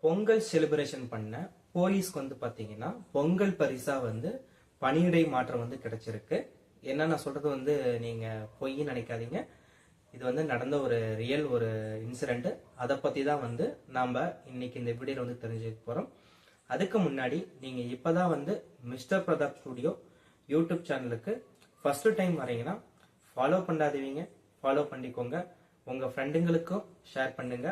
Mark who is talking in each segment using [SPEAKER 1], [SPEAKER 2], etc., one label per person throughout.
[SPEAKER 1] Pongal celebration பண்ண போலீஸ்க்கு வந்து பாத்தீங்கன்னா பொங்கல் பரிசா வந்து பணியிடை மாற்றம் வந்து கிடைச்சிருக்கு. என்ன நான் சொல்றது வந்து நீங்க பொய்ன்னு நினைக்காதீங்க. இது வந்து நடந்த ஒரு ரியல் ஒரு இன்சிடென்ட். அதை பத்தி தான் வந்து நாம இன்னைக்கு இந்த வீடியோல வந்து தெரிஞ்சுக்க போறோம். அதுக்கு முன்னாடி நீங்க இப்பதான் வந்து மிஸ்டர் பிரதாப் ஸ்டுடியோ யூடியூப் சேனலுக்கு ஃபர்ஸ்ட் டைம் வரீங்கன்னா ஃபாலோ பண்ணாதீங்க, ஃபாலோ பண்ணிக்கோங்க. உங்க ஃப்ரெண்டுங்களுக்கும் ஷேர் பண்ணுங்க.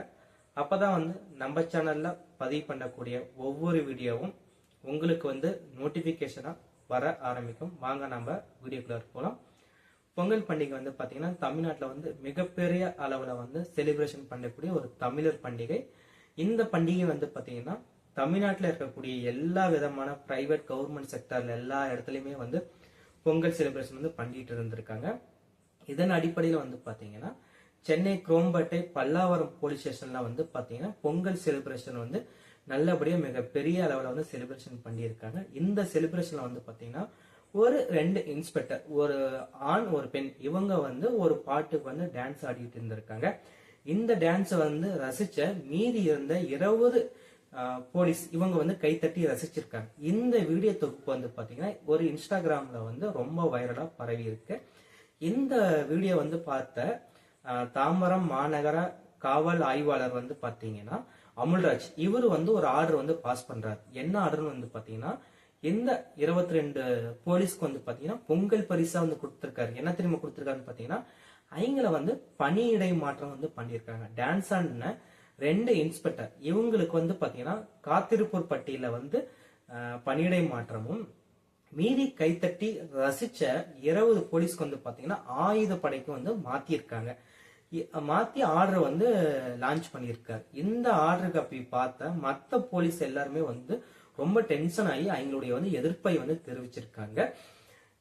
[SPEAKER 1] அப்பதான் வந்து நம்ம சேனல்ல பதிவு பண்ணக்கூடிய ஒவ்வொரு வீடியோவும் உங்களுக்கு வந்து நோட்டிபிகேஷனா வர ஆரம்பிக்கும். வாங்க நம்ம வீடியோக்குள்ள போலாம். பொங்கல் பண்டிகை வந்து பாத்தீங்கன்னா தமிழ்நாட்டில் வந்து மிகப்பெரிய அளவுல வந்து செலிப்ரேஷன் பண்ணக்கூடிய ஒரு தமிழர் பண்டிகை. இந்த பண்டிகை வந்து பாத்தீங்கன்னா தமிழ்நாட்டில் இருக்கக்கூடிய எல்லா விதமான பிரைவேட் கவர்மெண்ட் செக்டர்ல எல்லா இடத்துலயுமே வந்து பொங்கல் செலிப்ரேஷன் வந்து பண்ணிட்டு இருந்திருக்காங்க. இதன் அடிப்படையில் வந்து பாத்தீங்கன்னா சென்னை குரோம்பேட்டை பல்லாவரம் போலீஸ் ஸ்டேஷன்ல வந்து பாத்தீங்கன்னா பொங்கல் செலிப்ரேஷன் வந்து நல்லபடியா மிகப்பெரிய அளவுல வந்து செலிப்ரேஷன் பண்ணியிருக்காங்க. இந்த செலிப்ரேஷன்ல வந்து பாத்தீங்கன்னா ஒரு 2 இன்ஸ்பெக்டர், ஒரு ஆண் ஒரு பெண், இவங்க வந்து ஒரு பாட்டுக்கு வந்து டான்ஸ் ஆடிட்டு இருந்திருக்காங்க. இந்த டான்ஸை வந்து ரசிச்ச மீதி இருந்த 20 போலீஸ் இவங்க வந்து கைத்தட்டி ரசிச்சிருக்காங்க. இந்த வீடியோ தொகுப்பு வந்து பாத்தீங்கன்னா ஒரு இன்ஸ்டாகிராம்ல வந்து ரொம்ப வைரலா பரவி இருக்கு. இந்த வீடியோ வந்து பார்த்த தாம்பரம் மாநகர காவல் ஆய்வாளர் வந்து பாத்தீங்கன்னா அமுல்ராஜ், இவர் வந்து ஒரு ஆர்டர் வந்து பாஸ் பண்றாரு. என்ன ஆர்டர்னு வந்து பாத்தீங்கன்னா இந்த 22 போலீஸ்க்கு வந்து பாத்தீங்கன்னா பொங்கல் பரிசா வந்து கொடுத்திருக்காரு. என்ன தெரியுமா கொடுத்திருக்காருன்னு பாத்தீங்கன்னா அவங்கள வந்து பணியிடை மாற்றம் வந்து பண்ணியிருக்காங்க. டான்ஸ் ஆடின 2 இன்ஸ்பெக்டர் இவங்களுக்கு வந்து பாத்தீங்கன்னா காத்திருப்போர் பட்டியல வந்து பணியிடை மாற்றமும், மீறி கைத்தட்டி ரசிச்ச 20 போலீஸ்க்கு வந்து பாத்தீங்கன்னா ஆயுத படைக்கு வந்து மாத்திருக்காங்க. மாத்தி ஆர்டர் வந்து லான்ச் பண்ணியிருக்காரு. இந்த ஆர்டருக்கு அப்படி பார்த்த மத்த போலீஸ் எல்லாருமே வந்து ரொம்ப டென்ஷன் ஆகி அவங்களுடைய வந்து எதிர்ப்பை வந்து தெரிவிச்சிருக்காங்க.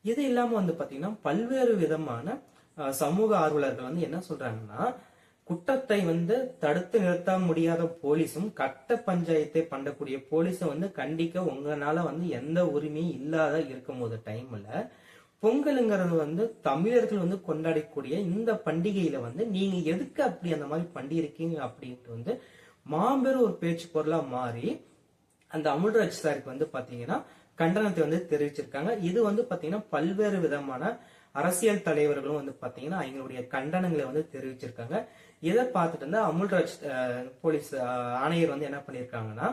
[SPEAKER 1] இது இல்லாம வந்து பாத்தீங்கன்னா பல்வேறு விதமான சமூக ஆர்வலர்கள் வந்து என்ன சொல்றாங்கன்னா, குற்றத்தை வந்து தடுத்து நிறுத்த முடியாத போலீஸும் கட்ட பஞ்சாயத்தை பண்ணக்கூடிய போலீஸும் வந்து கண்டிக்க உங்களால வந்து எந்த உரிமையும் இல்லாத இருக்கும் போது டைம்ல பொங்கலுங்கிறது வந்து தமிழர்கள் வந்து கொண்டாடக்கூடிய இந்த பண்டிகையில வந்து நீங்க எதுக்கு அப்படி அந்த மாதிரி பண்ணிருக்கீங்க அப்படின்ட்டு வந்து மாபெரும் ஒரு பேச்சு பொருளா மாறி அந்த அமுல்ராஜ் சாருக்கு வந்து பாத்தீங்கன்னா கண்டனத்தை வந்து தெரிவிச்சிருக்காங்க. இது வந்து பாத்தீங்கன்னா பல்வேறு விதமான அரசியல் தலைவர்களும் வந்து பாத்தீங்கன்னா அவங்களுடைய கண்டனங்களை வந்து தெரிவிச்சிருக்காங்க. இதை பார்த்துட்டு இருந்தா அமுல்ராஜ் போலீஸ் ஆணையர் வந்து என்ன பண்ணிருக்காங்கன்னா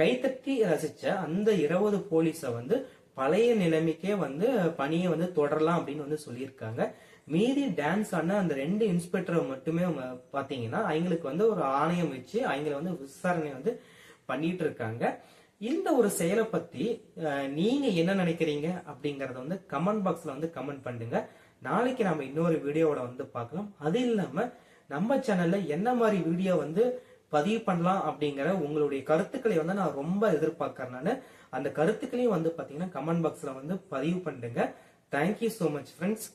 [SPEAKER 1] கைத்தட்டி ரசிச்ச அந்த 20 போலீஸ வந்து பழைய நிலைமைக்கே வந்து பணியை வந்து தொடரலாம் அப்படின்னு வந்து சொல்லியிருக்காங்க. மீறி டான்ஸ் ஆன அந்த 2 இன்ஸ்பெக்டரை மட்டுமே பாத்தீங்கன்னா அவங்களுக்கு வந்து ஒரு ஆணையம் வச்சு அவங்களை வந்து விசாரணை வந்து பண்ணிட்டு இருக்காங்க. இந்த ஒரு செயலை பத்தி நீங்க என்ன நினைக்கிறீங்க அப்படிங்கறத வந்து கமெண்ட் பாக்ஸ்ல வந்து கமெண்ட் பண்ணுங்க. நாளைக்கு நம்ம இன்னொரு வீடியோவோட வந்து பார்க்கலாம். அது இல்லாம நம்ம சேனல்ல என்ன மாதிரி வீடியோ வந்து பதிவு பண்ணலாம் அப்படிங்கிற உங்களுடைய கருத்துக்களை வந்து நான் ரொம்ப எதிர்பார்க்கறேன். அந்த கருத்துக்களையும் வந்து பாத்தீங்கன்னா கமெண்ட் பாக்ஸ்ல வந்து பதிவு பண்ணுங்க. Thank you so much friends.